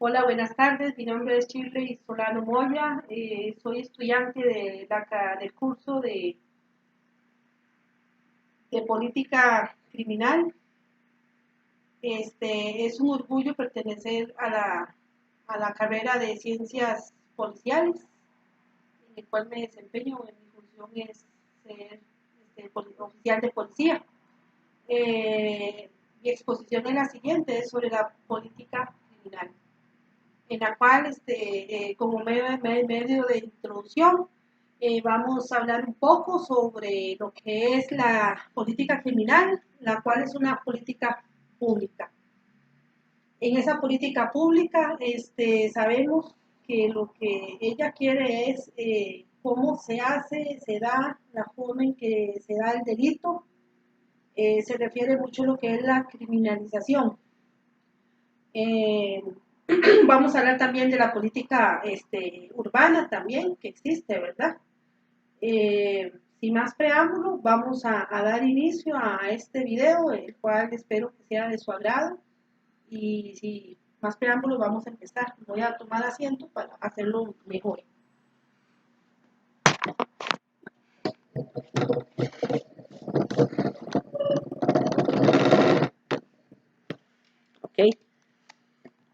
Hola, buenas tardes. Mi nombre es Shirley Solano Moya. Soy estudiante del curso de política criminal. Es un orgullo pertenecer a la carrera de ciencias policiales, en el cual me desempeño. Mi función es ser oficial de policía. Mi exposición es la siguiente, es sobre la política criminal, en la cual, como medio de introducción, vamos a hablar un poco sobre lo que es la política criminal, la cual es una política pública. En esa política pública, sabemos que lo que ella quiere es cómo se hace, se da, la forma en que se da el delito. Se refiere mucho a lo que es la criminalización. Eh, Vamos a hablar también de la política urbana también, que existe, ¿verdad? Sin más preámbulo, vamos a dar inicio a este video, el cual espero que sea de su agrado. Y sin más preámbulo, vamos a empezar. Voy a tomar asiento para hacerlo mejor. ¿Ok?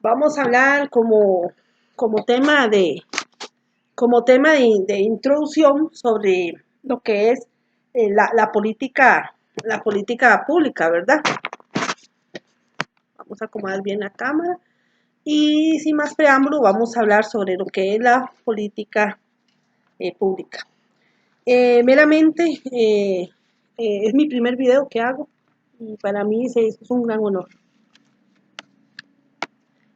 Vamos a hablar como tema de introducción sobre lo que es la política pública, ¿verdad? Vamos a acomodar bien la cámara. Y sin más preámbulo, vamos a hablar sobre lo que es la política pública. Meramente, es mi primer video que hago y para mí es un gran honor.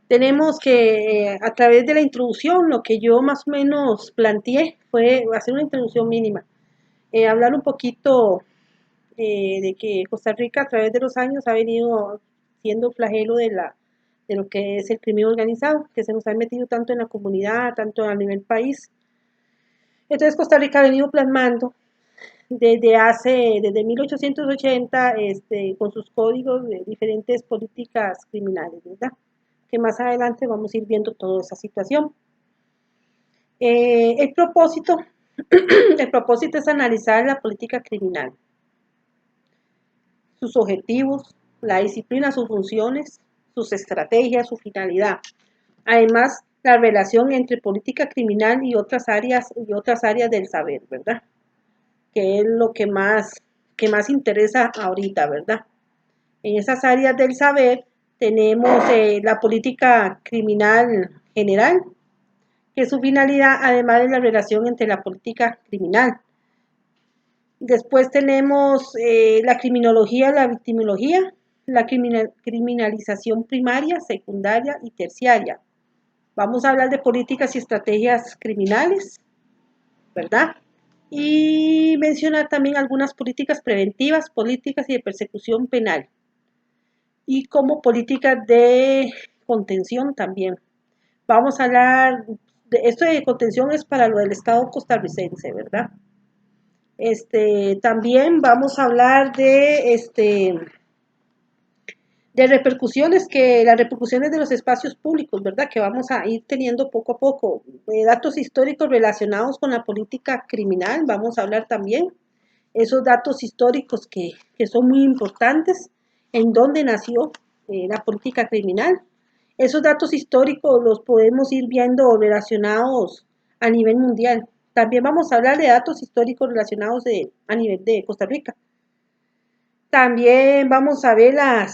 Tenemos que, a través de la introducción, lo que yo más o menos planteé fue hacer una introducción mínima. Hablar un poquito de que Costa Rica a través de los años ha venido siendo flagelo de lo que es el crimen organizado, que se nos ha metido tanto en la comunidad, tanto a nivel país. Entonces Costa Rica ha venido plasmando desde 1880, con sus códigos de diferentes políticas criminales, ¿verdad? Que más adelante vamos a ir viendo toda esa situación. El propósito, el propósito es analizar la política criminal, sus objetivos, la disciplina, sus funciones, sus estrategias, su finalidad. Además, la relación entre política criminal y otras áreas del saber, ¿verdad? Que es lo que más interesa ahorita, ¿verdad? En esas áreas del saber tenemos la política criminal general, que su finalidad, además de la relación entre la política criminal. Después tenemos la criminología, la victimología, la criminalización primaria, secundaria y terciaria. Vamos a hablar de políticas y estrategias criminales, ¿verdad? Y mencionar también algunas políticas preventivas, políticas y de persecución penal. Y como políticas de contención también. Vamos a hablar, esto de contención es para lo del Estado costarricense, ¿verdad? También vamos a hablar de las repercusiones de los espacios públicos, ¿verdad? Que vamos a ir teniendo poco a poco. Datos históricos relacionados con la política criminal, vamos a hablar también. Esos datos históricos que son muy importantes, en dónde nació la política criminal. Esos datos históricos los podemos ir viendo relacionados a nivel mundial. También vamos a hablar de datos históricos relacionados a nivel de Costa Rica. También vamos a ver a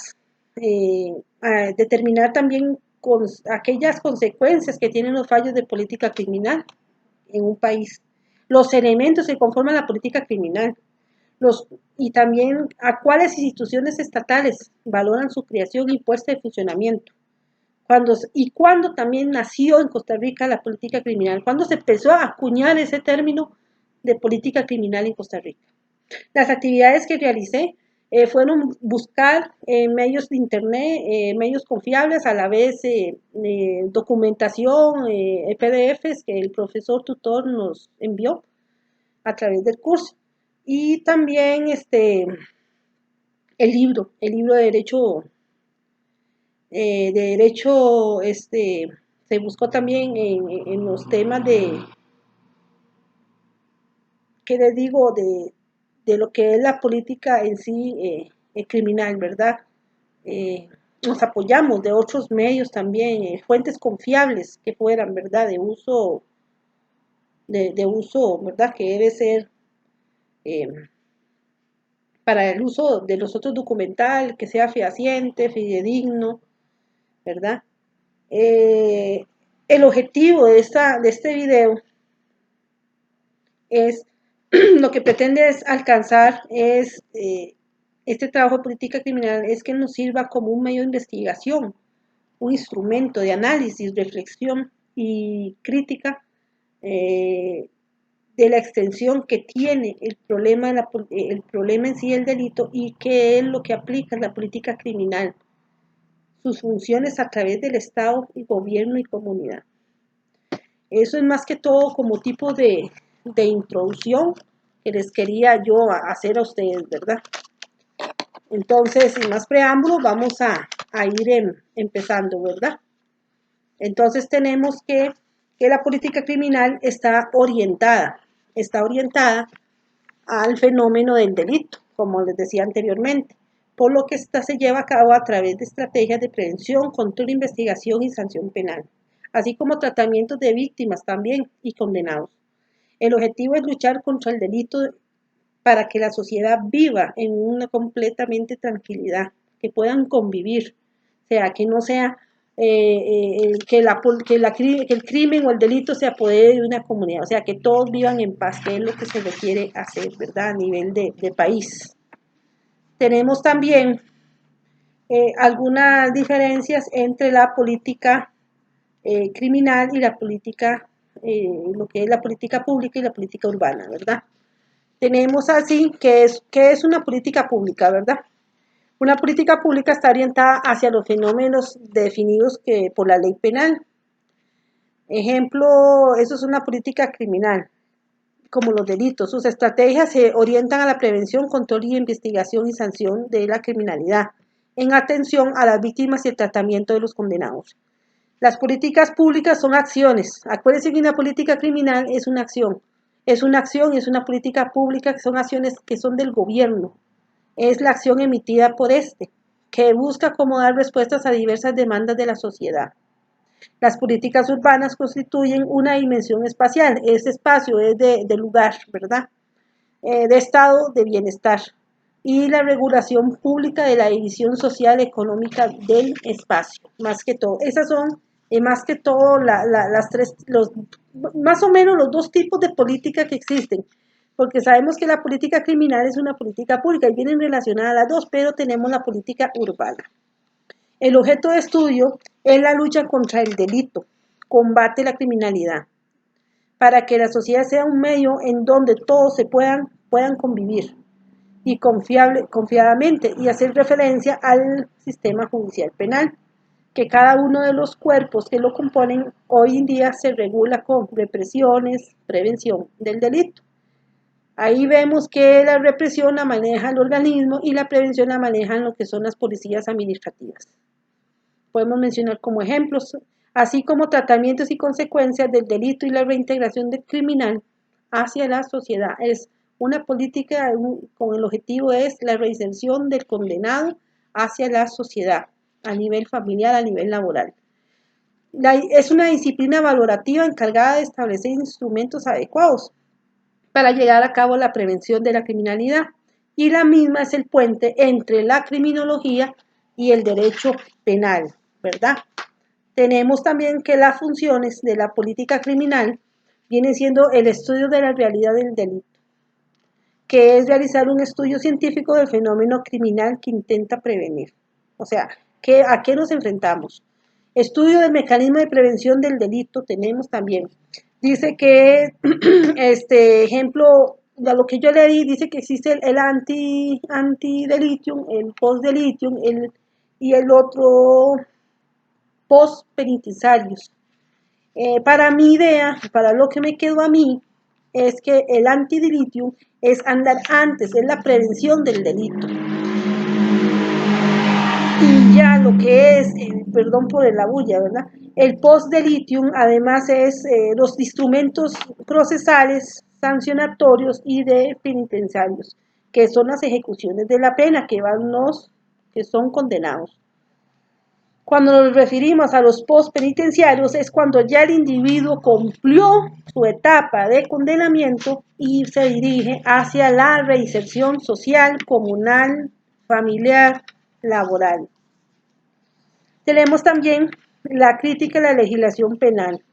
determinar también con aquellas consecuencias que tienen los fallos de política criminal en un país, los elementos que conforman la política criminal, y también a cuáles instituciones estatales valoran su creación y puesta en funcionamiento. Cuándo también nació en Costa Rica la política criminal, cuándo se empezó a acuñar ese término de política criminal en Costa Rica. Las actividades que realicé fueron buscar medios de internet, medios confiables, a la vez documentación, PDFs que el profesor tutor nos envió a través del curso. Y también el libro de derecho Se buscó también en los temas de, ¿qué les digo?, de lo que es la política en sí criminal, ¿verdad? Eh, Nos apoyamos de otros medios también, fuentes confiables que fueran, ¿verdad? De uso, ¿verdad? Que debe ser eh, para el uso de los otros documental, que sea fehaciente, fidedigno, ¿verdad? Eh, el objetivo de este video es, lo que pretende es alcanzar, es este trabajo de política criminal, es que nos sirva como un medio de investigación, un instrumento de análisis, reflexión y crítica eh, de la extensión que tiene el problema en sí del delito y qué es lo que aplica la política criminal, sus funciones a través del Estado y gobierno y comunidad. Eso es más que todo como tipo de introducción que les quería yo hacer a ustedes, ¿verdad? Entonces, sin más preámbulo, vamos a ir empezando, ¿verdad? Entonces tenemos que la política criminal está orientada al fenómeno del delito, como les decía anteriormente, por lo que esta se lleva a cabo a través de estrategias de prevención, control, investigación y sanción penal, así como tratamientos de víctimas también y condenados. El objetivo es luchar contra el delito para que la sociedad viva en una completamente tranquilidad, que puedan convivir, o sea, que no sea que el crimen o el delito se apodere de una comunidad, o sea, que todos vivan en paz, que es lo que se requiere hacer, ¿verdad? A nivel de país. Tenemos también algunas diferencias entre la política criminal y la política, lo que es la política pública y la política urbana, ¿verdad? Tenemos así que es una política pública, ¿verdad? Una política pública está orientada hacia los fenómenos definidos por la ley penal. Ejemplo, eso es una política criminal, como los delitos. Sus estrategias se orientan a la prevención, control y investigación y sanción de la criminalidad, en atención a las víctimas y el tratamiento de los condenados. Las políticas públicas son acciones. Acuérdense que una política criminal es una acción. Es una acción y es una política pública que son acciones que son del gobierno. Es la acción emitida por este, que busca acomodar respuestas a diversas demandas de la sociedad. Las políticas urbanas constituyen una dimensión espacial. Ese espacio es de lugar, ¿verdad? De estado de bienestar. Y la regulación pública de la división social económica del espacio. Más que todo. Esas son, más que todo, las tres, más o menos los dos tipos de política que existen. Porque sabemos que la política criminal es una política pública y vienen relacionadas las dos, pero tenemos la política urbana. El objeto de estudio es la lucha contra el delito, combate la criminalidad, para que la sociedad sea un medio en donde todos puedan convivir y confiadamente y hacer referencia al sistema judicial penal, que cada uno de los cuerpos que lo componen hoy en día se regula con represiones, prevención del delito. Ahí vemos que la represión la maneja el organismo y la prevención la manejan lo que son las policías administrativas. Podemos mencionar como ejemplos, así como tratamientos y consecuencias del delito y la reintegración del criminal hacia la sociedad. Es una política con el objetivo es la reinserción del condenado hacia la sociedad, a nivel familiar, a nivel laboral. Es una disciplina valorativa encargada de establecer instrumentos adecuados para llegar a cabo la prevención de la criminalidad, y la misma es el puente entre la criminología y el derecho penal, ¿verdad? Tenemos también que las funciones de la política criminal vienen siendo el estudio de la realidad del delito, que es realizar un estudio científico del fenómeno criminal que intenta prevenir. O sea, ¿a qué nos enfrentamos? Estudio del mecanismo de prevención del delito tenemos también. Dice que, ejemplo, de lo que yo le di, dice que existe el anti-delitium, el post-delitium y el otro post-penitenciarios. Para mi idea, para lo que me quedó a mí, es que el anti-delitium es andar antes, es la prevención del delito. Y ya lo que es, perdón por la bulla, ¿verdad? El post-delitium, además, es los instrumentos procesales, sancionatorios y de penitenciarios, que son las ejecuciones de la pena que van los que son condenados. Cuando nos referimos a los post-penitenciarios es cuando ya el individuo cumplió su etapa de condenamiento y se dirige hacia la reinserción social, comunal, familiar, laboral. Tenemos también la crítica a la legislación penal.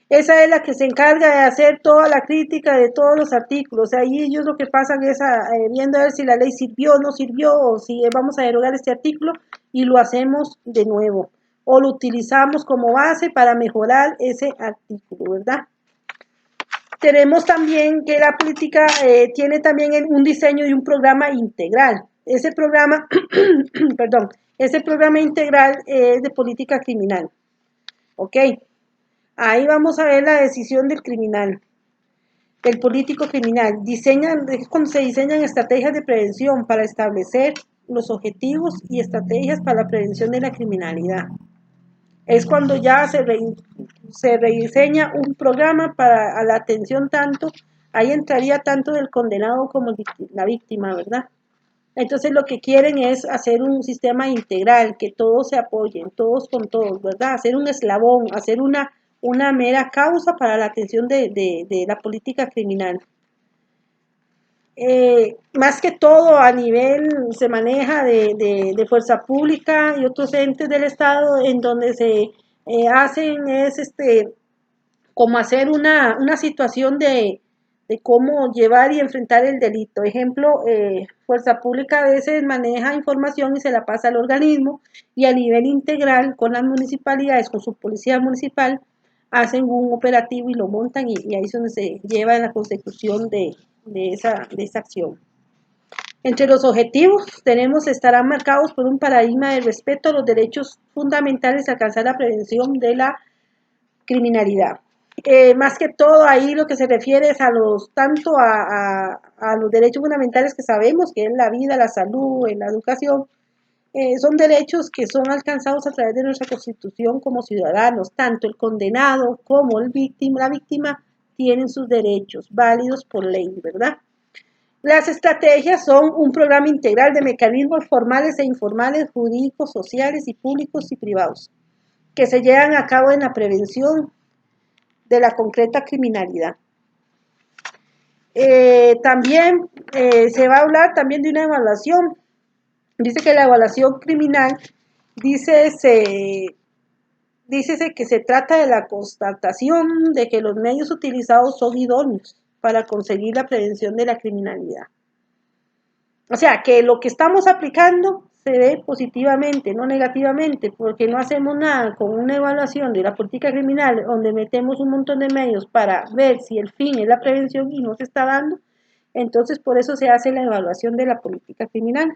Esa es la que se encarga de hacer toda la crítica de todos los artículos. Ahí ellos lo que pasan es viendo a ver si la ley sirvió o no sirvió, o si vamos a derogar este artículo y lo hacemos de nuevo. O lo utilizamos como base para mejorar ese artículo, ¿verdad? Tenemos también que la política tiene también un diseño y un programa integral. Ese programa, perdón, ese programa integral es de política criminal. ¿Ok? Ahí vamos a ver la decisión del criminal, del político criminal. Es cuando se diseñan estrategias de prevención para establecer los objetivos y estrategias para la prevención de la criminalidad. Es cuando ya se rediseña un programa para la atención tanto, ahí entraría tanto del condenado como la víctima, ¿verdad? Entonces lo que quieren es hacer un sistema integral, que todos se apoyen, todos con todos, ¿verdad? Hacer un eslabón, hacer una mera causa para la atención de la política criminal. Más que todo a nivel se maneja de fuerza pública y otros entes del Estado en donde se hacen es como hacer una situación de cómo llevar y enfrentar el delito. Ejemplo, Fuerza Pública a veces maneja información y se la pasa al organismo y a nivel integral con las municipalidades, con su policía municipal, hacen un operativo y lo montan y ahí es donde se lleva la consecución de esa acción. Entre los objetivos estarán marcados por un paradigma de respeto a los derechos fundamentales, alcanzar la prevención de la criminalidad. Más que todo ahí lo que se refiere es a los derechos fundamentales que sabemos que es la vida, la salud, la educación. Son derechos que son alcanzados a través de nuestra Constitución como ciudadanos. Tanto el condenado como la víctima tienen sus derechos válidos por ley, ¿verdad? Las estrategias son un programa integral de mecanismos formales e informales, jurídicos, sociales y públicos y privados, que se llevan a cabo en la prevención de la concreta criminalidad. También se va a hablar también de una evaluación. Dice que la evaluación criminal, dícese que se trata de la constatación de que los medios utilizados son idóneos para conseguir la prevención de la criminalidad. O sea, que lo que estamos aplicando se dé positivamente, no negativamente, porque no hacemos nada con una evaluación de la política criminal donde metemos un montón de medios para ver si el fin es la prevención y no se está dando. Entonces, por eso se hace la evaluación de la política criminal.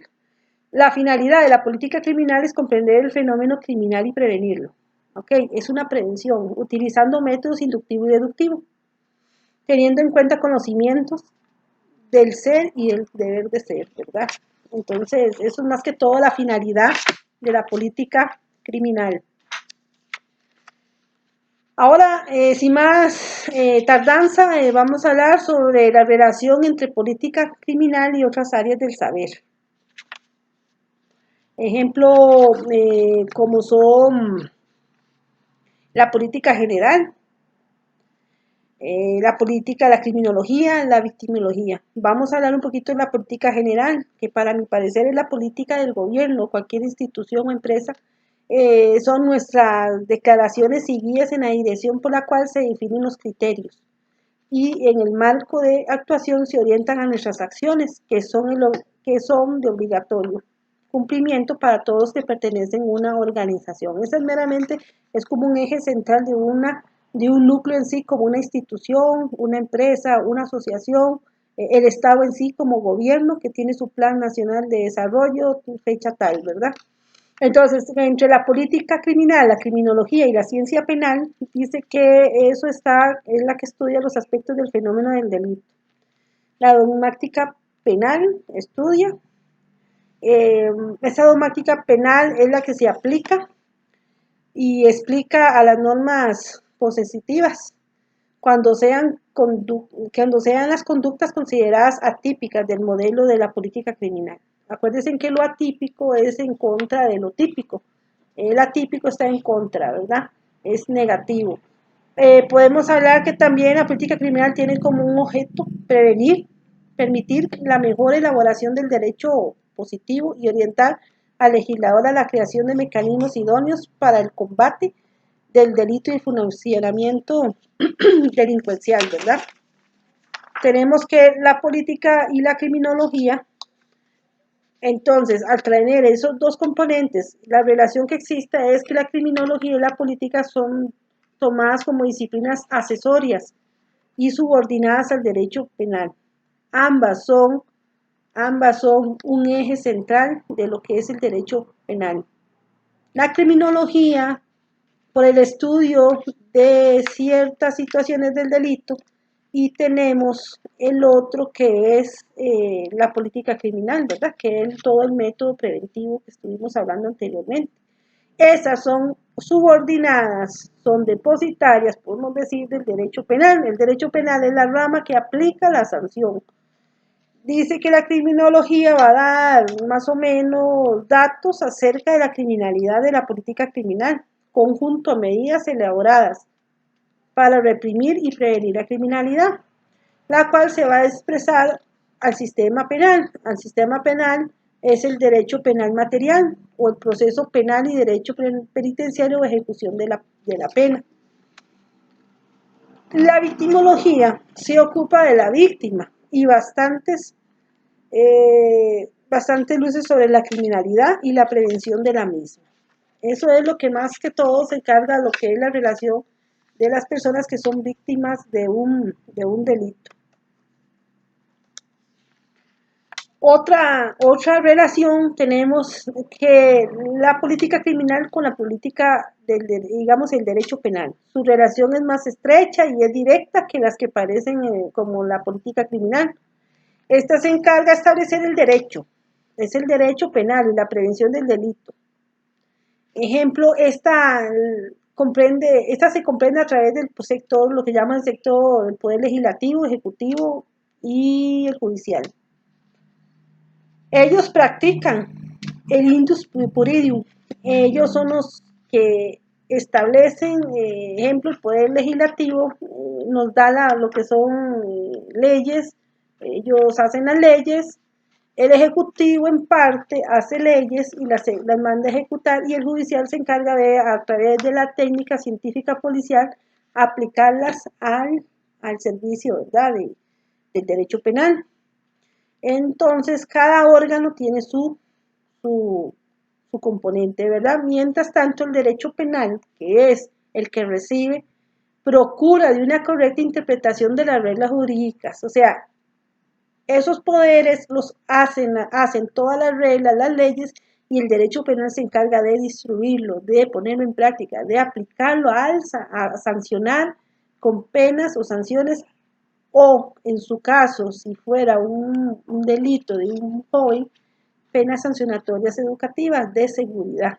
La finalidad de la política criminal es comprender el fenómeno criminal y prevenirlo. ¿Ok? Es una prevención, utilizando métodos inductivo y deductivo, teniendo en cuenta conocimientos del ser y del deber de ser, ¿verdad? Entonces, eso es más que todo la finalidad de la política criminal. Ahora, sin más tardanza, vamos a hablar sobre la relación entre política criminal y otras áreas del saber. Ejemplo, como son la política general, la política, la criminología, la victimología. Vamos a hablar un poquito de la política general, que para mi parecer es la política del gobierno, cualquier institución o empresa. Son nuestras declaraciones y guías en la dirección por la cual se definen los criterios. Y en el marco de actuación se orientan a nuestras acciones, que son de obligatorio cumplimiento para todos que pertenecen a una organización. Esa es como un eje central de un núcleo en sí, como una institución, una empresa, una asociación, el Estado en sí como gobierno que tiene su plan nacional de desarrollo, fecha tal, ¿verdad? Entonces, entre la política criminal, la criminología y la ciencia penal, dice que es la que estudia los aspectos del fenómeno del delito. La dogmática penal estudia Esta dogmática penal es la que se aplica y explica a las normas posesionales cuando sean las conductas consideradas atípicas del modelo de la política criminal. Acuérdense que lo atípico es en contra de lo típico. El atípico está en contra, ¿verdad? Es negativo. Podemos hablar que también la política criminal tiene como un objeto prevenir, permitir la mejor elaboración del derecho positivo y orientar al legislador a la creación de mecanismos idóneos para el combate del delito y el funcionamiento delincuencial, ¿verdad? Tenemos que la política y la criminología, entonces, al tener esos dos componentes, la relación que existe es que la criminología y la política son tomadas como disciplinas accesorias y subordinadas al derecho penal. Ambas son un eje central de lo que es el derecho penal. La criminología, por el estudio de ciertas situaciones del delito, y tenemos el otro que es la política criminal, ¿verdad? Que es todo el método preventivo que estuvimos hablando anteriormente. Esas son subordinadas, son depositarias, podemos decir, del derecho penal. El derecho penal es la rama que aplica la sanción. Dice que la criminología va a dar más o menos datos acerca de la criminalidad de la política criminal, conjunto de medidas elaboradas para reprimir y prevenir la criminalidad, la cual se va a expresar al sistema penal. Al sistema penal es el derecho penal material o el proceso penal y derecho penitenciario o ejecución de la pena. La victimología se ocupa de la víctima y bastantes luces sobre la criminalidad y la prevención de la misma. Eso es lo que más que todo se encarga de lo que es la relación de las personas que son víctimas de un delito. Otra relación tenemos que la política criminal con la política digamos, el derecho penal. Su relación es más estrecha y es directa que las que parecen como la política criminal. Esta se encarga de establecer el derecho, es el derecho penal y la prevención del delito. Ejemplo, esta se comprende a través del sector, lo que llaman el sector del poder legislativo, ejecutivo y el judicial. Ellos practican el indus puridium. Ellos son los que establecen, ejemplo, el poder legislativo nos da lo que son leyes, ellos hacen las leyes, el ejecutivo en parte hace leyes y las manda a ejecutar y el judicial se encarga de, a través de la técnica científica policial, aplicarlas al servicio, ¿verdad?, del derecho penal. Entonces, cada órgano tiene su componente, ¿verdad? Mientras tanto, el derecho penal, que es el que recibe, procura de una correcta interpretación de las reglas jurídicas. O sea, esos poderes los hacen todas las reglas, las leyes, y el derecho penal se encarga de distribuirlo, de ponerlo en práctica, de aplicarlo a sancionar con penas o sanciones, o en su caso, si fuera un delito de un joven, penas sancionatorias educativas de seguridad.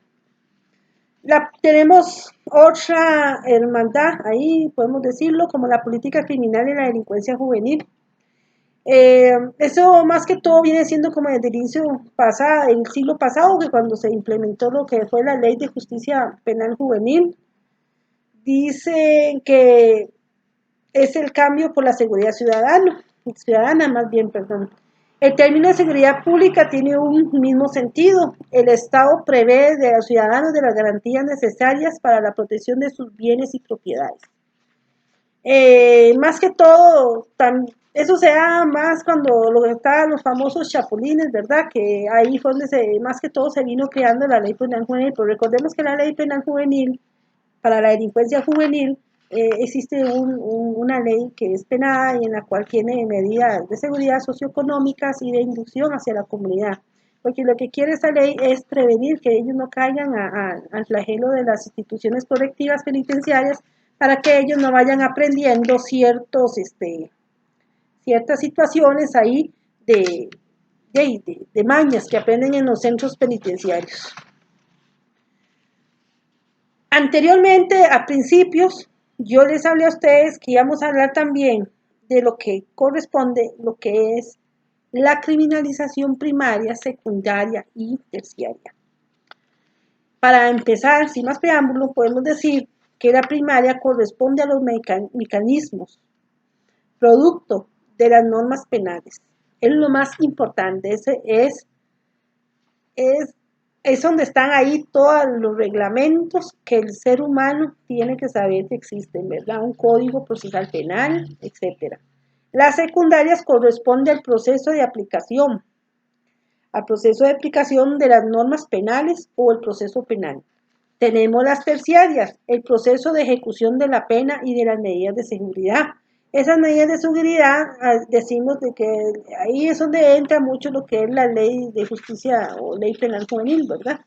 Tenemos otra hermandad, ahí podemos decirlo, como la política criminal y la delincuencia juvenil. Eso más que todo viene siendo como desde el el siglo pasado, que cuando se implementó lo que fue la Ley de Justicia Penal Juvenil, dicen que es el cambio por la seguridad ciudadana más bien, perdón. El término de seguridad pública tiene un mismo sentido. El Estado prevé de los ciudadanos de las garantías necesarias para la protección de sus bienes y propiedades. Más que todo, eso se da más cuando estaban los famosos chapulines, ¿verdad? Que ahí fue donde más que todo se vino creando la ley penal juvenil. Pero recordemos que la ley penal juvenil, para la delincuencia juvenil, existe una ley que es penada y en la cual tiene medidas de seguridad socioeconómicas y de inducción hacia la comunidad. Porque lo que quiere esta ley es prevenir que ellos no caigan al flagelo de las instituciones correctivas penitenciarias, para que ellos no vayan aprendiendo ciertas situaciones ahí de de mañas que aprenden en los centros penitenciarios. Anteriormente, a principios, yo les hablé a ustedes que íbamos a hablar también de lo que corresponde, lo que es la criminalización primaria, secundaria y terciaria. Para empezar, sin más preámbulo, podemos decir que la primaria corresponde a los mecanismos, producto de las normas penales. Es lo más importante, es donde están ahí todos los reglamentos que el ser humano tiene que saber que existen, ¿verdad? Un código procesal penal, etc. Las secundarias corresponden al proceso de aplicación de las normas penales o el proceso penal. Tenemos las terciarias, el proceso de ejecución de la pena y de las medidas de seguridad. Esas medidas de seguridad, decimos de que ahí es donde entra mucho lo que es la ley de justicia o ley penal juvenil, ¿verdad?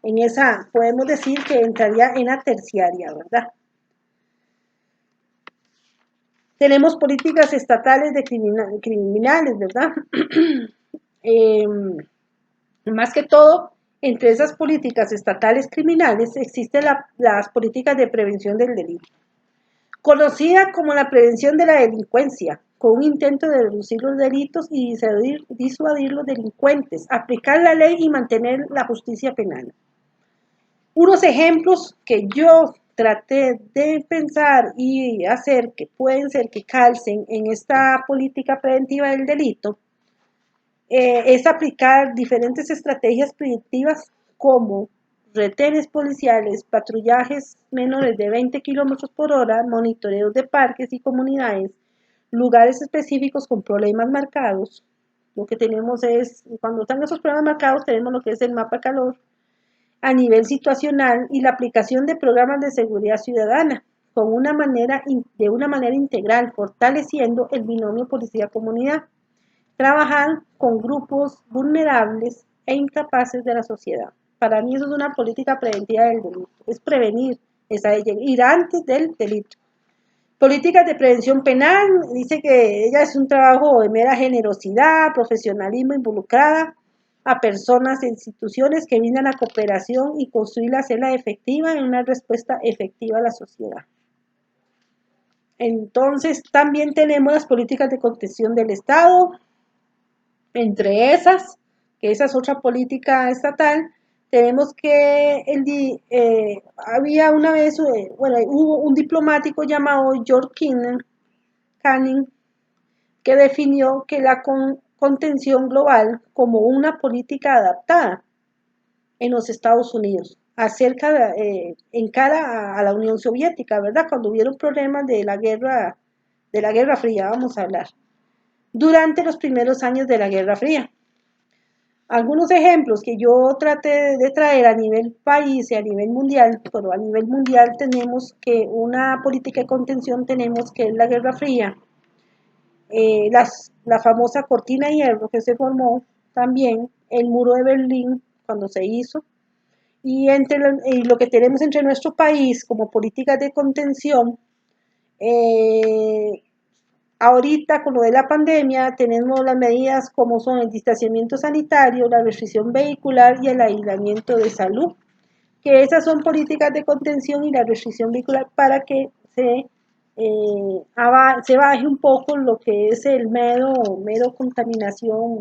En esa podemos decir que entraría en la terciaria, ¿verdad? Tenemos políticas estatales de criminales, ¿verdad? Más que todo, entre esas políticas estatales criminales existen las políticas de prevención del delito, conocida como la prevención de la delincuencia, con un intento de reducir los delitos y disuadir los delincuentes, aplicar la ley y mantener la justicia penal. Unos ejemplos que yo traté de pensar y hacer que pueden ser que calcen en esta política preventiva del delito es aplicar diferentes estrategias preventivas como retenes policiales, patrullajes menores de 20 kilómetros por hora, monitoreos de parques y comunidades, lugares específicos con problemas marcados. Lo que tenemos es, cuando están esos problemas marcados, tenemos lo que es el mapa calor a nivel situacional y la aplicación de programas de seguridad ciudadana de una manera integral, fortaleciendo el binomio policía-comunidad. Trabajar con grupos vulnerables e incapaces de la sociedad. Para mí eso es una política preventiva del delito, es prevenir, ir antes del delito. Políticas de prevención penal, dice que ella es un trabajo de mera generosidad, profesionalismo involucrada a personas e instituciones que brindan la cooperación y construir la celda efectiva en una respuesta efectiva a la sociedad. Entonces, también tenemos las políticas de contención del Estado, entre esas, que esa es otra política estatal, tenemos que había una vez, hubo un diplomático llamado George Canning que definió que la contención global como una política adaptada en los Estados Unidos, en cara a la Unión Soviética, ¿verdad? Cuando hubieron problemas de la Guerra Fría, vamos a hablar, durante los primeros años de la Guerra Fría. Algunos ejemplos que yo traté de traer a nivel país y a nivel mundial, pero a nivel mundial tenemos que una política de contención tenemos que es la Guerra Fría, la famosa cortina de hierro que se formó también, el muro de Berlín cuando se hizo, y lo que tenemos entre nuestro país como políticas de contención, ahorita con lo de la pandemia tenemos las medidas como son el distanciamiento sanitario, la restricción vehicular y el aislamiento de salud, que esas son políticas de contención y la restricción vehicular para que se baje un poco lo que es el mero contaminación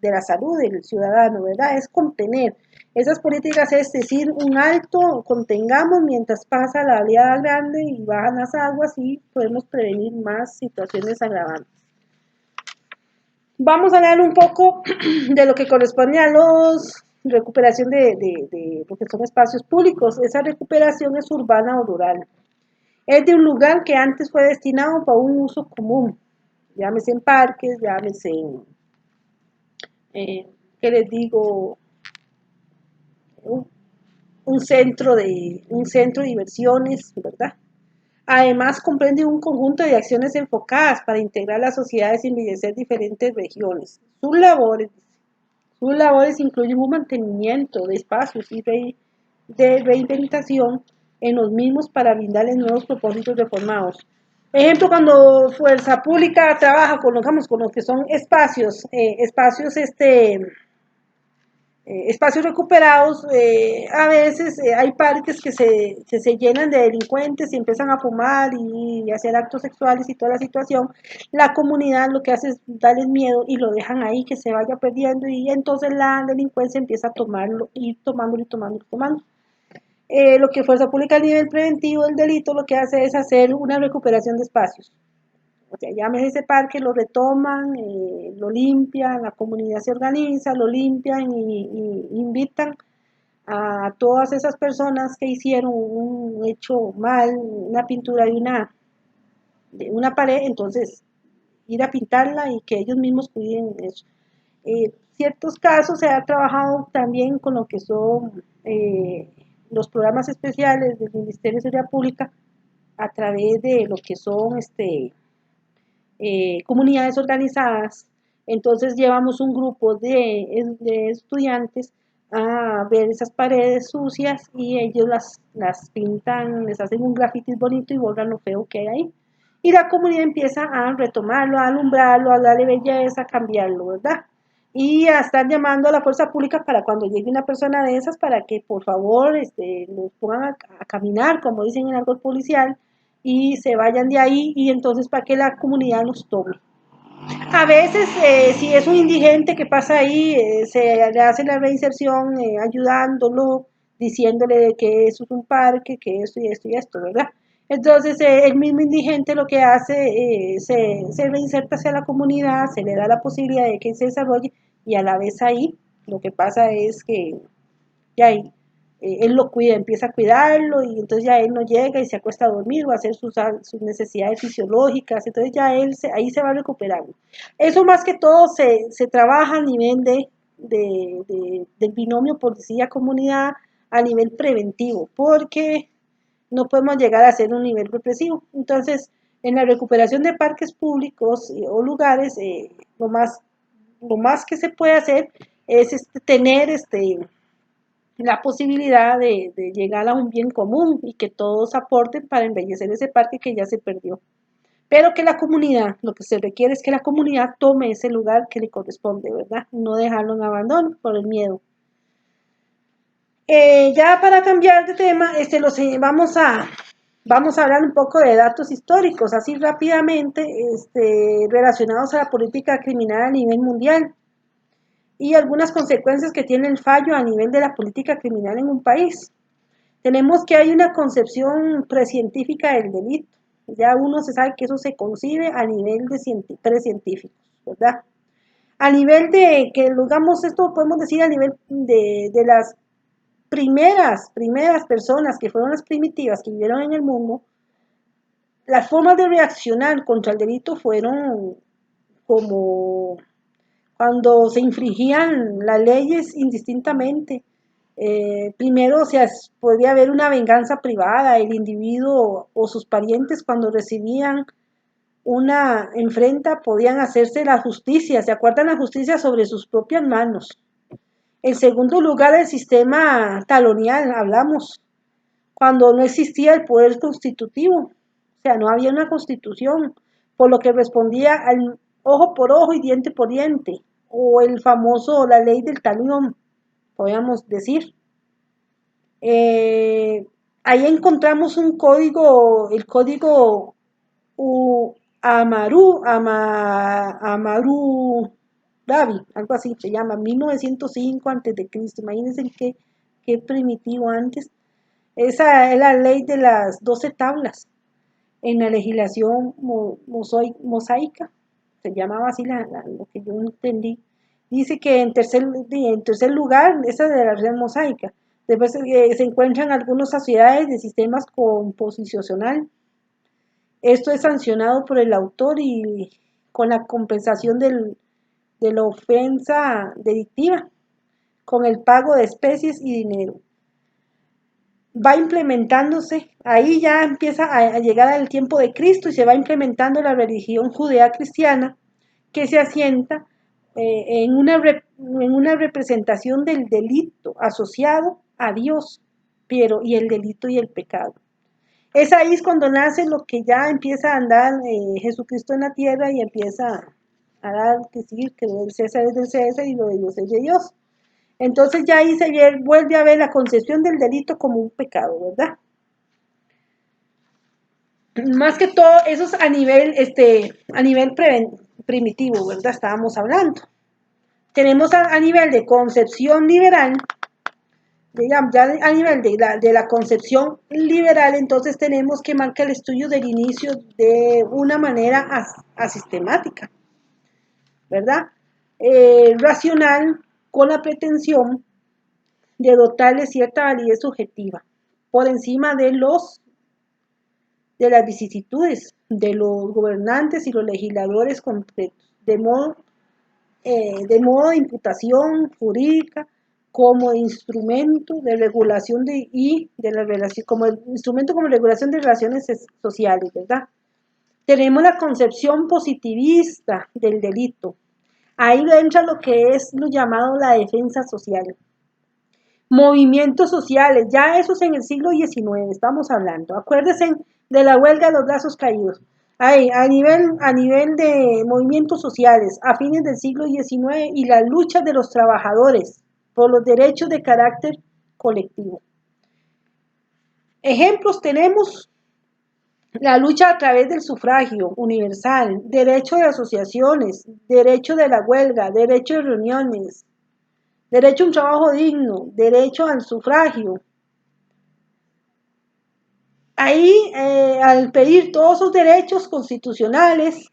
de la salud del ciudadano, ¿verdad? Es contener. Esas políticas es decir, un alto, contengamos mientras pasa la oleada grande y bajan las aguas y podemos prevenir más situaciones agravantes. Vamos a hablar un poco de lo que corresponde a los recuperación de lo que son espacios públicos. Esa recuperación es urbana o rural. Es de un lugar que antes fue destinado para un uso común, llámese en parques, llámese en, ¿qué les digo? Un centro de diversiones, ¿verdad? Además, comprende un conjunto de acciones enfocadas para integrar las sociedades y embellecer diferentes regiones. Sus labores incluyen un mantenimiento de espacios y de reinventación en los mismos para brindarles nuevos propósitos reformados. Ejemplo, cuando Fuerza Pública trabaja con, digamos, con los que son espacios recuperados, a veces hay parques que se llenan de delincuentes y empiezan a fumar y hacer actos sexuales y toda la situación. La comunidad lo que hace es darles miedo y lo dejan ahí, que se vaya perdiendo, y entonces la delincuencia empieza a tomarlo, ir tomándolo y tomándolo y tomando. Lo que Fuerza Pública a nivel preventivo del delito lo que hace es hacer una recuperación de espacios. O sea, llámese ese parque, lo retoman, lo limpian, la comunidad se organiza, lo limpian y invitan a todas esas personas que hicieron un hecho mal, una pintura de una pared, entonces ir a pintarla y que ellos mismos cuiden eso. Ciertos casos se ha trabajado también con lo que son los programas especiales del Ministerio de Seguridad Pública a través de lo que son comunidades organizadas. Entonces llevamos un grupo de estudiantes a ver esas paredes sucias y ellos las pintan, les hacen un grafitis bonito y borran lo feo que hay ahí. Y la comunidad empieza a retomarlo, a alumbrarlo, a darle belleza, a cambiarlo, ¿verdad? Y a estar llamando a la fuerza pública para cuando llegue una persona de esas, para que por favor los pongan a caminar, como dicen en el algo policial, y se vayan de ahí y entonces para que la comunidad los tome. A veces, si es un indigente que pasa ahí, se le hace la reinserción ayudándolo, diciéndole de que eso es un parque, que esto y esto y esto, ¿verdad? Entonces, el mismo indigente lo que hace, se reinserta hacia la comunidad, se le da la posibilidad de que se desarrolle y a la vez ahí lo que pasa es que ya ahí él lo cuida, empieza a cuidarlo y entonces ya él no llega y se acuesta a dormir o a hacer sus necesidades fisiológicas, entonces ya ahí se va recuperando. Eso más que todo se trabaja a nivel del binomio policía-comunidad a nivel preventivo, porque no podemos llegar a ser un nivel represivo. Entonces, en la recuperación de parques públicos o lugares, lo más que se puede hacer es tener la posibilidad de llegar a un bien común y que todos aporten para embellecer ese parque que ya se perdió. Pero que la comunidad, lo que se requiere es que la comunidad tome ese lugar que le corresponde, ¿verdad? No dejarlo en abandono por el miedo. Ya para cambiar de tema, vamos a hablar un poco de datos históricos, así rápidamente, relacionados a la política criminal a nivel mundial y algunas consecuencias que tiene el fallo a nivel de la política criminal en un país. Tenemos que hay una concepción precientífica del delito. Ya uno se sabe que eso se concibe a nivel de precientíficos, ¿verdad? A nivel de, que digamos esto podemos decir a nivel de las primeras personas que fueron las primitivas que vivieron en el mundo, las formas de reaccionar contra el delito fueron como cuando se infringían las leyes indistintamente. Primero, o sea, podría haber una venganza privada, el individuo o sus parientes cuando recibían una enfrenta podían hacerse la justicia, se acuerdan la justicia sobre sus propias manos. En segundo lugar, el sistema talonial, hablamos, cuando no existía el poder constitutivo, o sea, no había una constitución, por lo que respondía al ojo por ojo y diente por diente, o el famoso, la ley del talión, podríamos decir. Eh, Ahí encontramos un código, el código Amaru Davi, algo así se llama, 1905 antes de Cristo. Imagínense qué primitivo antes. Esa es la ley de las 12 tablas en la legislación mosaica, se llamaba así lo que yo entendí. Dice que en tercer lugar, esa de la red mosaica, después se encuentran algunas sociedades de sistemas composicional. Esto es sancionado por el autor y con la compensación de la ofensa delictiva, con el pago de especies y dinero. Va implementándose, ahí ya empieza a llegar al tiempo de Cristo y se va implementando la religión judea cristiana que se asienta en una representación del delito asociado a Dios, pero y el delito y el pecado. Es ahí es cuando nace lo que ya empieza a andar Jesucristo en la tierra y empieza a dar que sí, que lo del César es del César y lo de Dios es de Dios. Entonces ya ahí vuelve a ver la concepción del delito como un pecado, ¿verdad? Más que todo, eso es a nivel primitivo, ¿verdad? Estábamos hablando. Tenemos a nivel de concepción liberal, digamos, ya a nivel de la concepción liberal, entonces tenemos que marcar el estudio del inicio de una manera asistemática, ¿verdad? Racional, con la pretensión de dotarle cierta validez subjetiva, por encima de las vicisitudes de los gobernantes y los legisladores concretos, de modo de imputación jurídica como instrumento de regulación de la relación, como instrumento como regulación de relaciones sociales, ¿verdad? Tenemos la concepción positivista del delito. Ahí entra lo que es lo llamado la defensa social. Movimientos sociales, ya eso es en el siglo XIX, estamos hablando. Acuérdense de la huelga de los brazos caídos. Ahí, a nivel de movimientos sociales, a fines del siglo XIX y la lucha de los trabajadores por los derechos de carácter colectivo. Ejemplos tenemos la lucha a través del sufragio universal, derecho de asociaciones, derecho de la huelga, derecho de reuniones, derecho a un trabajo digno, derecho al sufragio. Ahí, al pedir todos esos derechos constitucionales,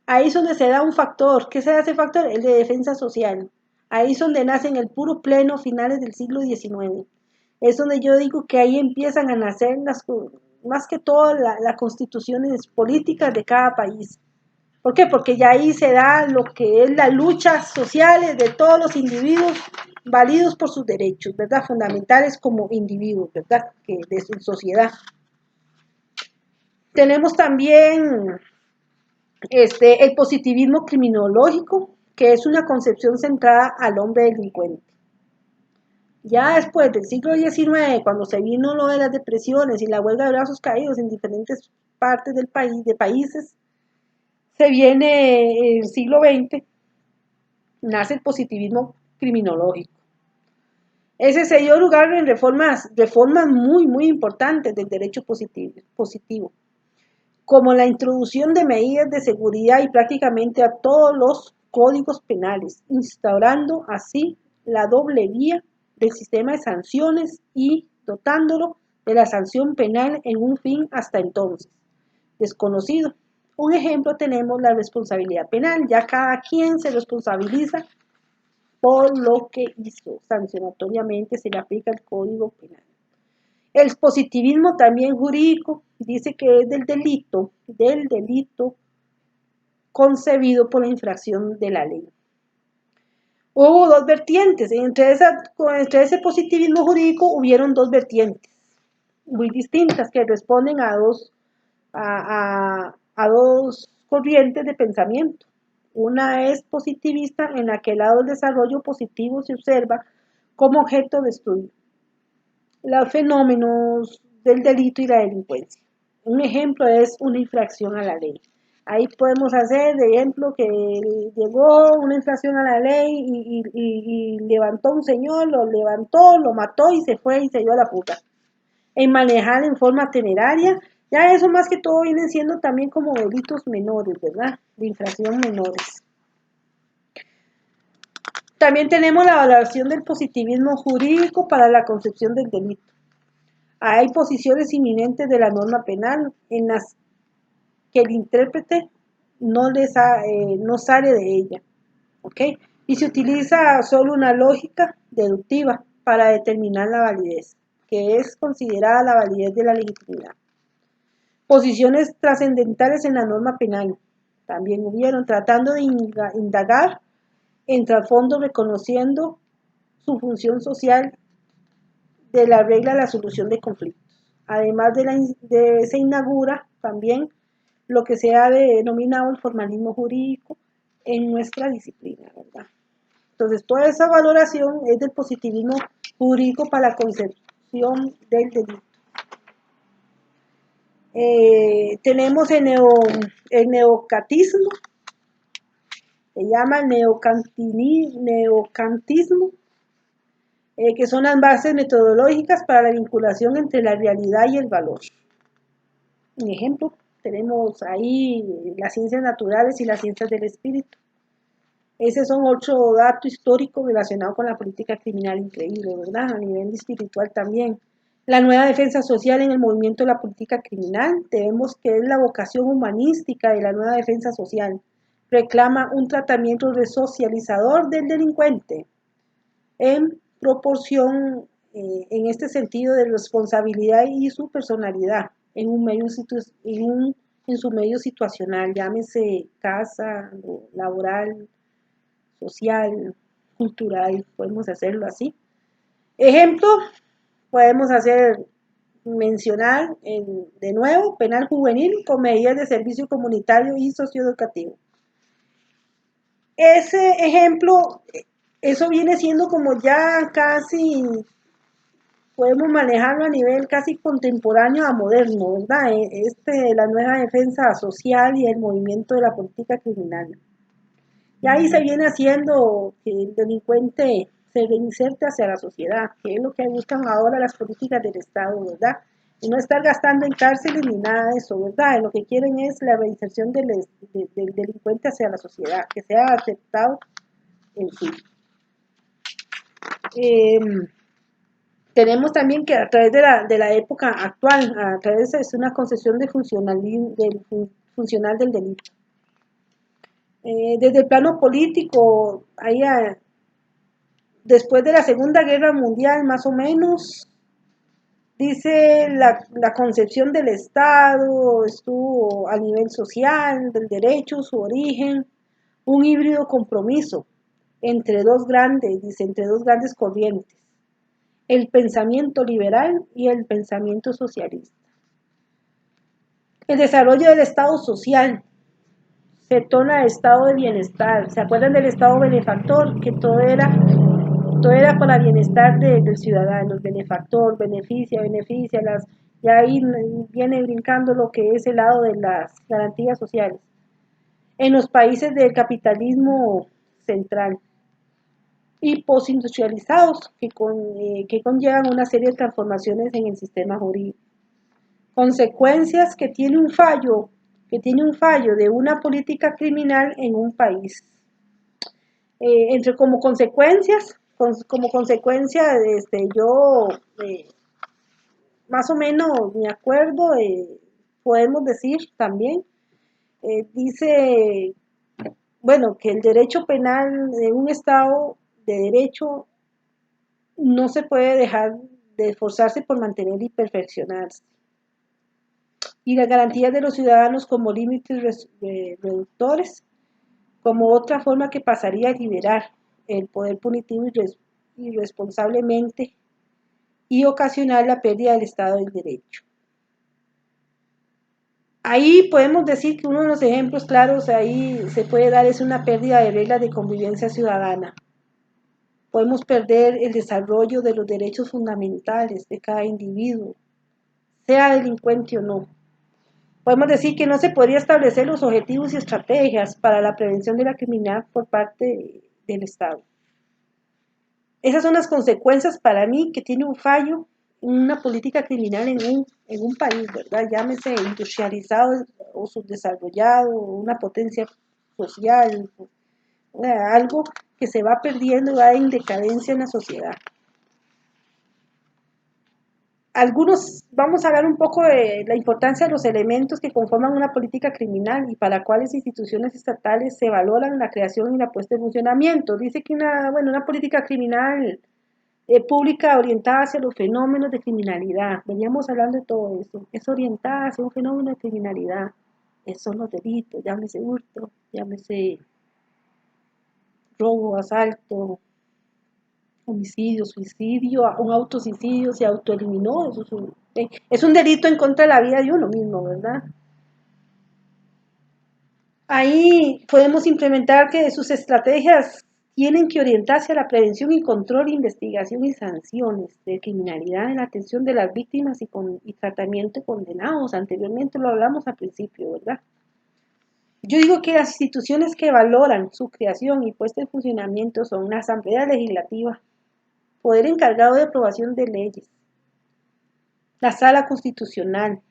ahí es donde se da un factor. ¿Qué se da ese factor? El de defensa social. Ahí es donde nace en el puro pleno finales del siglo XIX. Es donde yo digo que ahí empiezan a nacer más que todo las constituciones políticas de cada país. ¿Por qué? Porque ya ahí se da lo que es las luchas sociales de todos los individuos válidos por sus derechos, ¿verdad? Fundamentales como individuos, ¿verdad? Que de su sociedad. Tenemos también el positivismo criminológico, que es una concepción centrada al hombre delincuente. Ya después del siglo XIX, cuando se vino lo de las depresiones y la huelga de brazos caídos en diferentes partes del país, de países, se viene el siglo XX, nace el positivismo criminológico. Ese se dio lugar en reformas muy, muy importantes del derecho positivo, como la introducción de medidas de seguridad y prácticamente a todos los códigos penales, instaurando así la doble vía del sistema de sanciones y dotándolo de la sanción penal en un fin hasta entonces desconocido. Un ejemplo tenemos la responsabilidad penal, ya cada quien se responsabiliza por lo que hizo, sancionatoriamente se le aplica el Código Penal. El positivismo también jurídico dice que es del delito concebido por la infracción de la ley. Hubo dos vertientes, entre ese positivismo jurídico hubieron dos vertientes muy distintas que responden a dos corrientes de pensamiento. Una es positivista, en la que el lado del desarrollo positivo se observa como objeto de estudio los fenómenos del delito y la delincuencia. Un ejemplo es una infracción a la ley. Ahí podemos hacer, de ejemplo, que llegó una infracción a la ley y levantó un señor, lo levantó, lo mató y se fue y se dio a la puta. En manejar en forma temeraria, ya eso más que todo vienen siendo también como delitos menores, ¿verdad? De infracción menores. También tenemos la valoración del positivismo jurídico para la concepción del delito. Hay posiciones inminentes de la norma penal en las que el intérprete no sale de ella, ¿ok? Y se utiliza solo una lógica deductiva para determinar la validez, que es considerada la validez de la legitimidad. Posiciones trascendentales en la norma penal también hubieron, tratando de indagar en trasfondo, reconociendo su función social de la regla de la solución de conflictos. Además se inaugura también lo que se ha denominado el formalismo jurídico en nuestra disciplina, ¿verdad? Entonces, toda esa valoración es del positivismo jurídico para la concepción del delito. Tenemos el neocatismo, se llama el neocantismo, que son las bases metodológicas para la vinculación entre la realidad y el valor. Un ejemplo, tenemos ahí las ciencias naturales y las ciencias del espíritu. Ese son otro dato histórico relacionado con la política criminal increíble, ¿verdad? A nivel espiritual también. La nueva defensa social en el movimiento de la política criminal, vemos que es la vocación humanística de la nueva defensa social. Reclama un tratamiento resocializador del delincuente en proporción, en este sentido, de responsabilidad y su personalidad en su medio situacional, llámese casa, laboral, social, cultural, podemos hacerlo así. Ejemplo, podemos mencionar de nuevo penal juvenil con medidas de servicio comunitario y socioeducativo. Ese ejemplo, eso viene siendo como ya casi, podemos manejarlo a nivel casi contemporáneo a moderno, ¿verdad? La nueva defensa social y el movimiento de la política criminal. Y ahí se viene haciendo que el delincuente se reinserte hacia la sociedad, que es lo que buscan ahora las políticas del Estado, ¿verdad? Y no estar gastando en cárceles ni nada de eso, ¿verdad? Lo que quieren es la reinserción del delincuente hacia la sociedad, que sea aceptado en sí. Tenemos también que a través de la época actual, a través de una concepción de funcional del delito. Desde el plano político, después de la Segunda Guerra Mundial, más o menos, dice la concepción del Estado, estuvo a nivel social, del derecho, su origen, un híbrido compromiso entre dos grandes corrientes, el pensamiento liberal y el pensamiento socialista. El desarrollo del Estado social se torna el estado de bienestar. ¿Se acuerdan del Estado benefactor? Que todo era para bienestar del ciudadano, benefactor, beneficia, y ahí viene brincando lo que es el lado de las garantías sociales. En los países del capitalismo central y postindustrializados que conllevan una serie de transformaciones en el sistema jurídico. Consecuencias que tiene un fallo de una política criminal en un país. Como consecuencia, yo más o menos me acuerdo, podemos decir también, dice, bueno, que el derecho penal de un Estado de derecho no se puede dejar de esforzarse por mantener y perfeccionarse. Y las garantías de los ciudadanos como límites reductores, como otra forma que pasaría a liberar el poder punitivo irresponsablemente y ocasionar la pérdida del Estado del Derecho. Ahí podemos decir que uno de los ejemplos claros ahí se puede dar es una pérdida de reglas de convivencia ciudadana. Podemos perder el desarrollo de los derechos fundamentales de cada individuo, sea delincuente o no. Podemos decir que no se podría establecer los objetivos y estrategias para la prevención de la criminalidad por parte del Estado. Esas son las consecuencias para mí que tiene un fallo en una política criminal en un país, ¿verdad? Llámese industrializado o subdesarrollado, una potencia social, algo que se va perdiendo y va en decadencia en la sociedad. Vamos a hablar un poco de la importancia de los elementos que conforman una política criminal y para cuáles instituciones estatales se valoran la creación y la puesta en funcionamiento. Dice que una política criminal pública orientada hacia los fenómenos de criminalidad. Veníamos hablando de todo eso. Es orientada hacia un fenómeno de criminalidad. Son los delitos, llámese hurto, llámese robo, asalto, homicidio, suicidio, un autosuicidio, se autoeliminó, es un delito en contra de la vida de uno mismo, ¿verdad? Ahí podemos implementar que sus estrategias tienen que orientarse a la prevención y control, investigación y sanciones de criminalidad en la atención de las víctimas y tratamiento de condenados. Anteriormente lo hablamos al principio, ¿verdad? Yo digo que las instituciones que valoran su creación y puesta en funcionamiento son la Asamblea Legislativa, Poder Encargado de Aprobación de Leyes, la Sala Constitucional,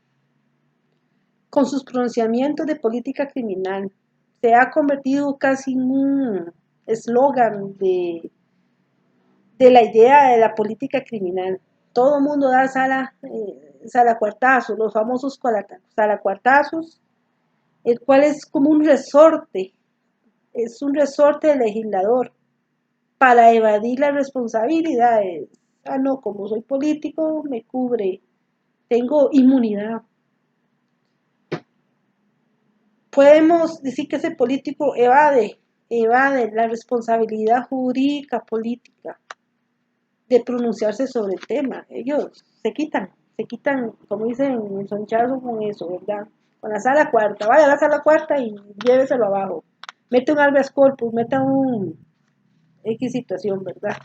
con sus pronunciamientos de política criminal, se ha convertido casi en un eslogan de la idea de la política criminal. Todo el mundo da salacuartazos, los famosos salacuartazos, el cual es como un resorte, es un resorte del legislador para evadir las responsabilidades. Ah, no, como soy político, me cubre, tengo inmunidad. Podemos decir que ese político evade la responsabilidad jurídica, política, de pronunciarse sobre el tema. Ellos se quitan, como dicen en Son Charles, con eso, ¿verdad? Con la sala cuarta, vaya a la sala cuarta y lléveselo abajo. Mete un habeas corpus, meta un X situación, ¿verdad?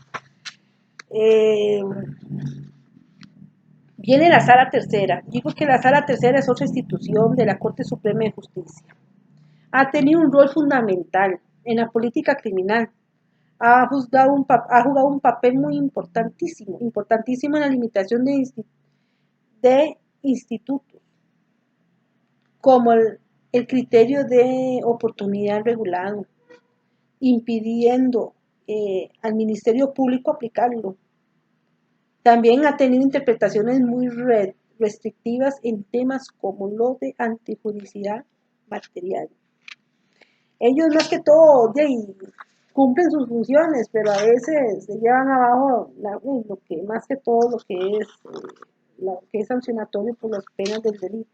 Eh, Viene la sala tercera. Digo que la sala tercera es otra institución de la Corte Suprema de Justicia. Ha tenido un rol fundamental en la política criminal. Ha jugado un papel muy importantísimo en la limitación de institutos, como el criterio de oportunidad regulado, impidiendo al Ministerio Público aplicarlo. También ha tenido interpretaciones muy restrictivas en temas como los de antijuricidad material. Ellos más que todo cumplen sus funciones, pero a veces se llevan abajo lo que más que todo lo que es sancionatorio por las penas del delito.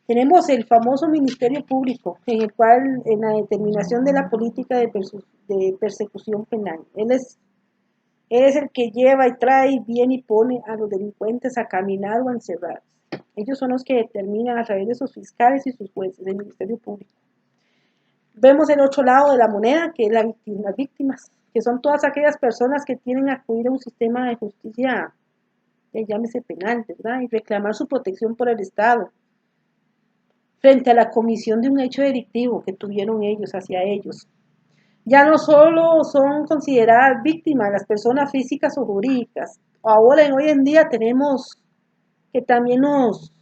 Tenemos el famoso Ministerio Público, en el cual en la determinación de la política de persecución penal, él es el que lleva y trae, viene y pone a los delincuentes a caminar o a encerrar. Ellos son los que determinan a través de sus fiscales y sus jueces, el Ministerio Público. Vemos el otro lado de la moneda, que es las víctimas, que son todas aquellas personas que tienen que acudir a un sistema de justicia, llámese penal, ¿verdad? Y reclamar su protección por el Estado, frente a la comisión de un hecho delictivo que tuvieron ellos hacia ellos. Ya no solo son consideradas víctimas las personas físicas o jurídicas, ahora hoy en día tenemos que también los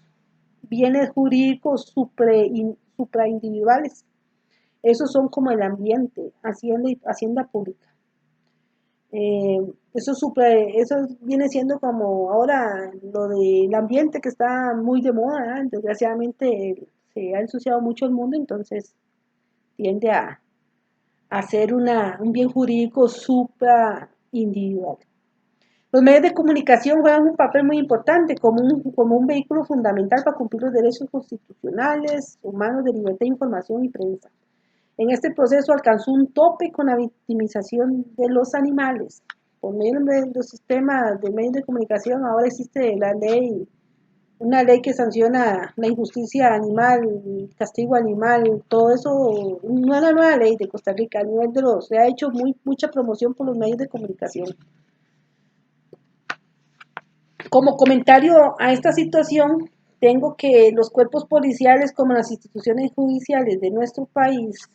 bienes jurídicos supraindividuales. Esos son como el ambiente, hacienda pública. Eso viene siendo como ahora lo del ambiente que está muy de moda, ¿eh? Desgraciadamente se ha ensuciado mucho el mundo, entonces tiende a ser un bien jurídico supraindividual. Los medios de comunicación juegan un papel muy importante como un vehículo fundamental para cumplir los derechos constitucionales, humanos de libertad de información y prensa. En este proceso alcanzó un tope con la victimización de los animales. Por medio de los sistemas de medios de comunicación ahora existe una ley que sanciona la injusticia animal, el castigo animal, todo eso, no es la nueva ley de Costa Rica, a nivel se ha hecho mucha promoción por los medios de comunicación. Como comentario a esta situación, tengo que los cuerpos policiales como las instituciones judiciales de nuestro país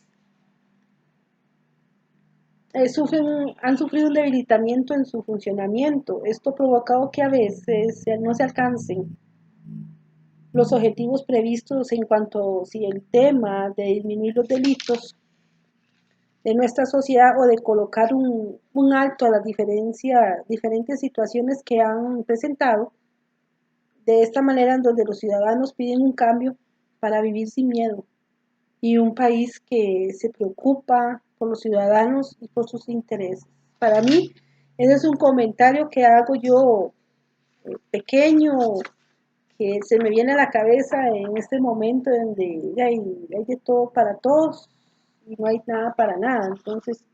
han sufrido un debilitamiento en su funcionamiento. Esto ha provocado que a veces no se alcancen los objetivos previstos en cuanto si el tema de disminuir los delitos de nuestra sociedad o de colocar un alto a las diferentes situaciones que han presentado, de esta manera en donde los ciudadanos piden un cambio para vivir sin miedo y un país que se preocupa por los ciudadanos y por sus intereses. Para mí, ese es un comentario que hago yo pequeño, que se me viene a la cabeza en este momento donde hay de todo para todos y no hay nada para nada. Entonces,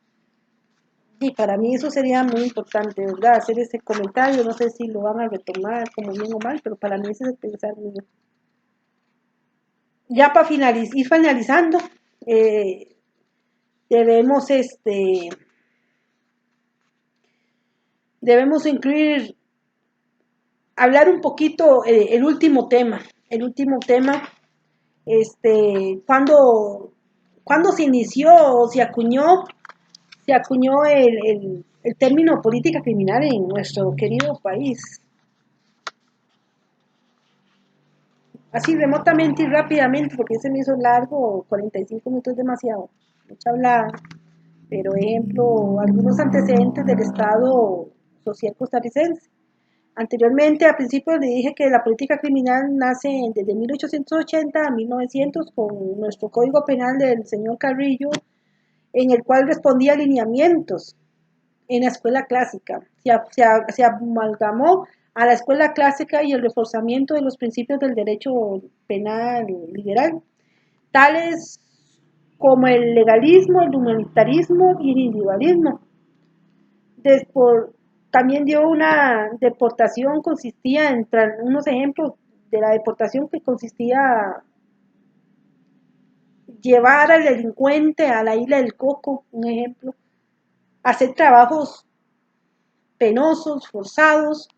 y para mí eso sería muy importante, ¿verdad? Hacer ese comentario, no sé si lo van a retomar como bien o mal, pero para mí ese es el pensar mío. Ya para ir finalizando, debemos debemos incluir, hablar un poquito el último tema. El último tema, cuando se inició o se acuñó el término política criminal en nuestro querido país. Así remotamente y rápidamente, porque se me hizo largo, 45 minutos es demasiado, mucha hablada, pero ejemplo, algunos antecedentes del Estado social costarricense. Anteriormente, a principios le dije que la política criminal nace desde 1880 a 1900 con nuestro Código Penal del señor Carrillo, en el cual respondía a lineamientos en la escuela clásica. Se amalgamó a la escuela clásica y el reforzamiento de los principios del derecho penal liberal, tales como el legalismo, el humanitarismo y el individualismo. Después, también dio una deportación, consistía en unos ejemplos de la deportación que consistía llevar al delincuente a la isla del Coco, un ejemplo, hacer trabajos penosos, forzados,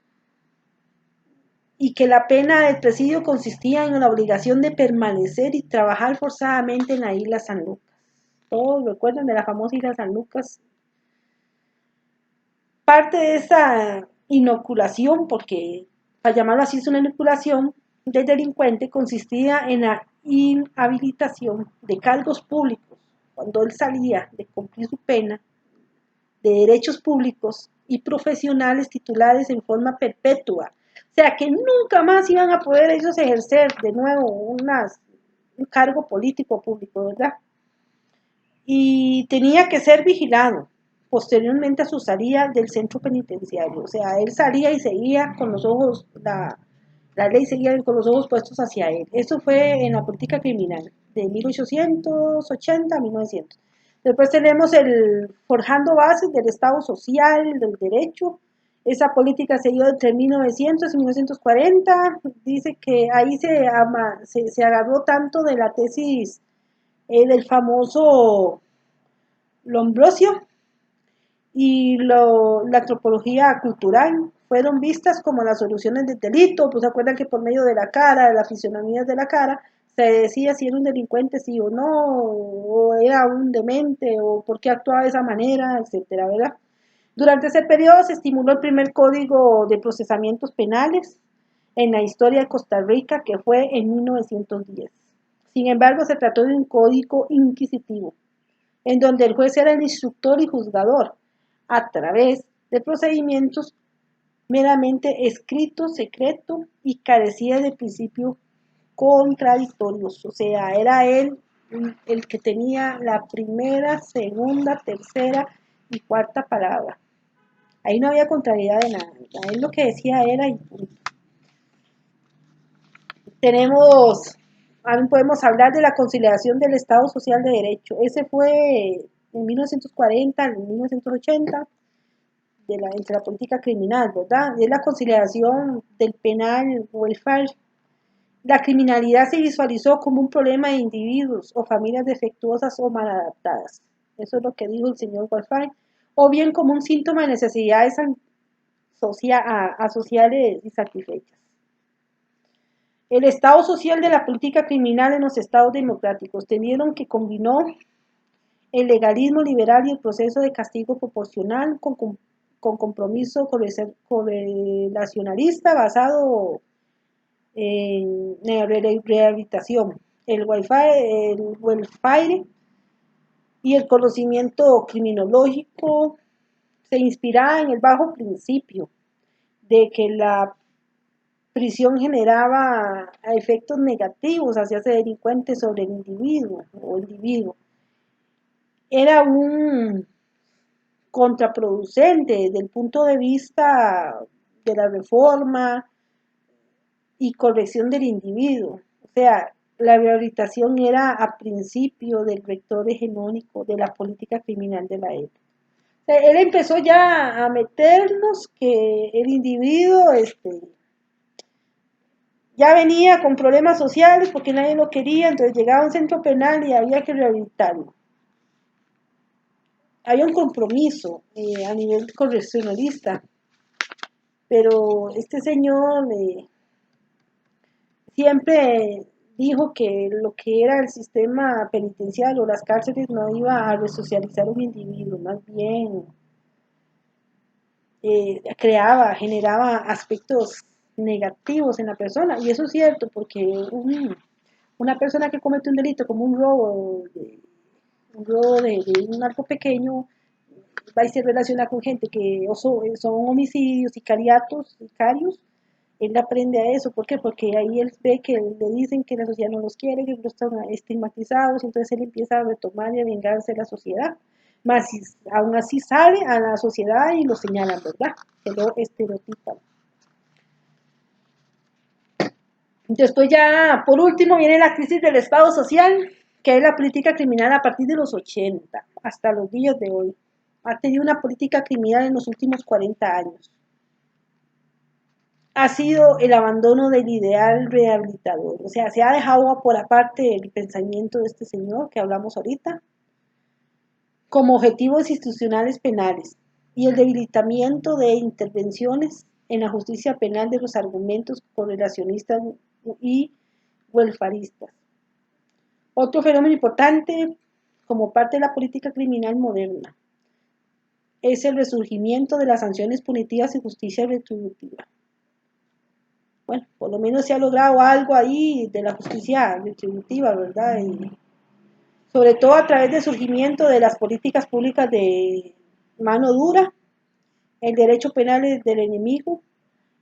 y que la pena del presidio consistía en la obligación de permanecer y trabajar forzadamente en la isla San Lucas. Todos recuerdan de la famosa isla San Lucas. Parte de esa inoculación, porque para llamarlo así es una inoculación del delincuente, consistía en la inhabilitación de cargos públicos cuando él salía de cumplir su pena, de derechos públicos y profesionales titulares en forma perpetua. O sea, que nunca más iban a poder ellos ejercer de nuevo un cargo político público, ¿verdad? Y tenía que ser vigilado posteriormente a su salida del centro penitenciario. O sea, él salía y seguía con los ojos, la ley seguía con los ojos puestos hacia él. Eso fue en la política criminal, de 1880 a 1900. Después tenemos el forjando bases del Estado social, del derecho. Esa política se dio entre 1900 y 1940. Dice que ahí se agarró tanto de la tesis del famoso Lombrosio y la antropología cultural fueron vistas como las soluciones del delito. Pues se acuerdan que por medio de la cara, de las fisionomías de la cara, se decía si era un delincuente sí o no, o era un demente, o por qué actuaba de esa manera, etcétera, ¿verdad? Durante ese periodo se estimuló el primer código de procesamientos penales en la historia de Costa Rica, que fue en 1910. Sin embargo, se trató de un código inquisitivo, en donde el juez era el instructor y juzgador, a través de procedimientos meramente escritos, secreto y carecía de principios contradictorios. O sea, era él el que tenía la primera, segunda, tercera y cuarta palabra. Ahí no había contrariedad de nada. Él lo que decía era y punto. Podemos hablar de la conciliación del Estado Social de Derecho. Ese fue en 1940, en 1980, entre la política criminal, ¿verdad? Es la conciliación del penal welfare. La criminalidad se visualizó como un problema de individuos o familias defectuosas o maladaptadas. Eso es lo que dijo el señor Welfare. O bien como un síntoma de necesidades sociales insatisfechas. El estado social de la política criminal en los estados democráticos tuvieron que combinó el legalismo liberal y el proceso de castigo proporcional con compromiso correlacionalista basado en la rehabilitación, el welfare y el conocimiento criminológico se inspiraba en el bajo principio de que la prisión generaba efectos negativos hacia ese delincuente sobre el individuo o individuo. Era un contraproducente desde el punto de vista de la reforma y corrección del individuo. O sea, la rehabilitación era a principio del vector hegemónico de la política criminal de la época. O sea, él empezó ya a meternos que el individuo ya venía con problemas sociales porque nadie lo quería, entonces llegaba a un centro penal y había que rehabilitarlo. Había un compromiso a nivel correccionalista pero este señor siempre dijo que lo que era el sistema penitenciario o las cárceles no iba a resocializar un individuo, más bien generaba aspectos negativos en la persona. Y eso es cierto, porque una persona que comete un delito como un robo de un algo pequeño, va y se relaciona con gente que son homicidios, sicarios, él aprende a eso. ¿Por qué? Porque ahí él ve que le dicen que la sociedad no los quiere, que no están estigmatizados, entonces él empieza a retomar y a vengarse de la sociedad. Más si aún así sale a la sociedad y lo señalan, ¿verdad? Que lo estereotipan. Después ya, por último, viene la crisis del Estado social, que es la política criminal a partir de los 80 hasta los días de hoy. Ha tenido una política criminal en los últimos 40 años. Ha sido el abandono del ideal rehabilitador. O sea, se ha dejado por aparte el pensamiento de este señor que hablamos ahorita, como objetivos institucionales penales y el debilitamiento de intervenciones en la justicia penal de los argumentos correlacionistas y welfaristas. Otro fenómeno importante como parte de la política criminal moderna es el resurgimiento de las sanciones punitivas y justicia retributiva. Bueno, por lo menos se ha logrado algo ahí de la justicia retributiva, ¿verdad? Y sobre todo a través del surgimiento de las políticas públicas de mano dura, el derecho penal del enemigo,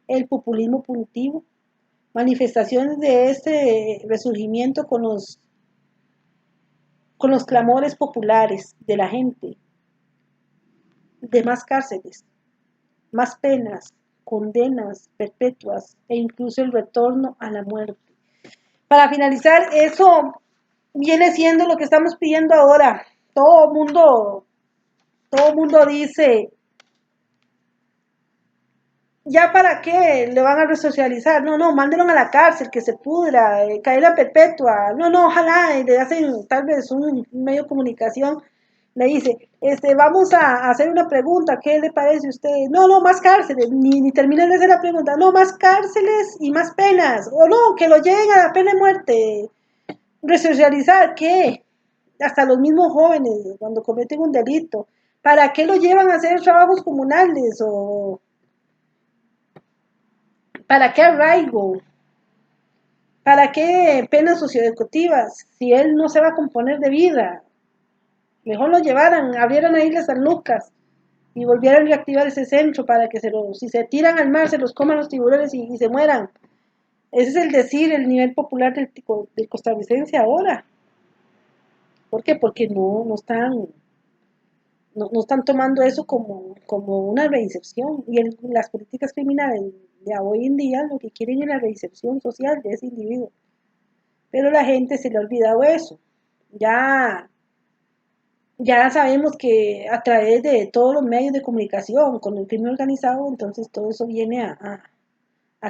el populismo punitivo, manifestaciones de este resurgimiento con los clamores populares de la gente, de más cárceles, más penas, condenas perpetuas e incluso el retorno a la muerte. Para finalizar, eso viene siendo lo que estamos pidiendo ahora. Todo mundo dice, ¿ya para qué le van a resocializar? No, no, mándenlo a la cárcel, que se pudra, cadena perpetua. No, no, ojalá, le hacen tal vez un medio de comunicación, le dice, vamos a hacer una pregunta, ¿qué le parece a usted? No, no, más cárceles, ni terminan de hacer la pregunta, no, más cárceles y más penas, o no, que lo lleguen a la pena de muerte. Resocializar, ¿qué? Hasta los mismos jóvenes, cuando cometen un delito, ¿para qué lo llevan a hacer trabajos comunales? ¿O para qué arraigo? ¿Para qué penas socioeducativas? Si él no se va a componer de vida, mejor lo llevaran, abrieran ahí las San Lucas y volvieran a reactivar ese centro para que si se tiran al mar, se los coman los tiburones y se mueran. Ese es el decir, el nivel popular del costarricense ahora. ¿Por qué? Porque no están tomando eso como una reinserción. Y las políticas criminales de hoy en día lo que quieren es la reinserción social de ese individuo. Pero la gente se le ha olvidado eso. Ya, ya sabemos que a través de todos los medios de comunicación, con el crimen organizado, entonces todo eso viene a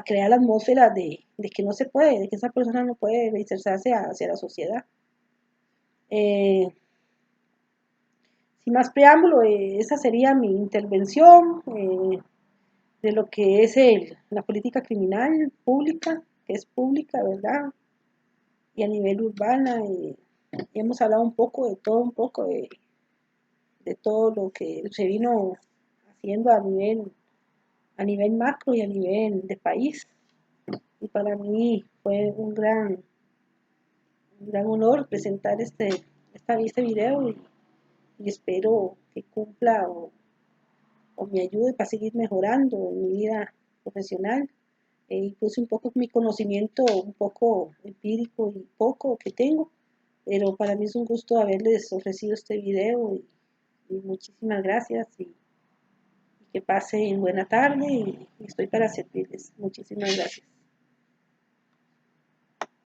crear la atmósfera de que no se puede, de que esa persona no puede reinsertarse hacia la sociedad. Sin más preámbulo, esa sería mi intervención de lo que es la política criminal pública, que es pública, ¿verdad? Y a nivel urbana, hemos hablado un poco de todo, de todo lo que se vino haciendo a nivel macro y a nivel de país. Y para mí fue un gran honor presentar este video y espero que cumpla o me ayude para seguir mejorando en mi vida profesional. Incluso un poco mi conocimiento, un poco empírico y poco que tengo, pero para mí es un gusto haberles ofrecido este video y muchísimas gracias y que pasen buena tarde y estoy para servirles. Muchísimas gracias.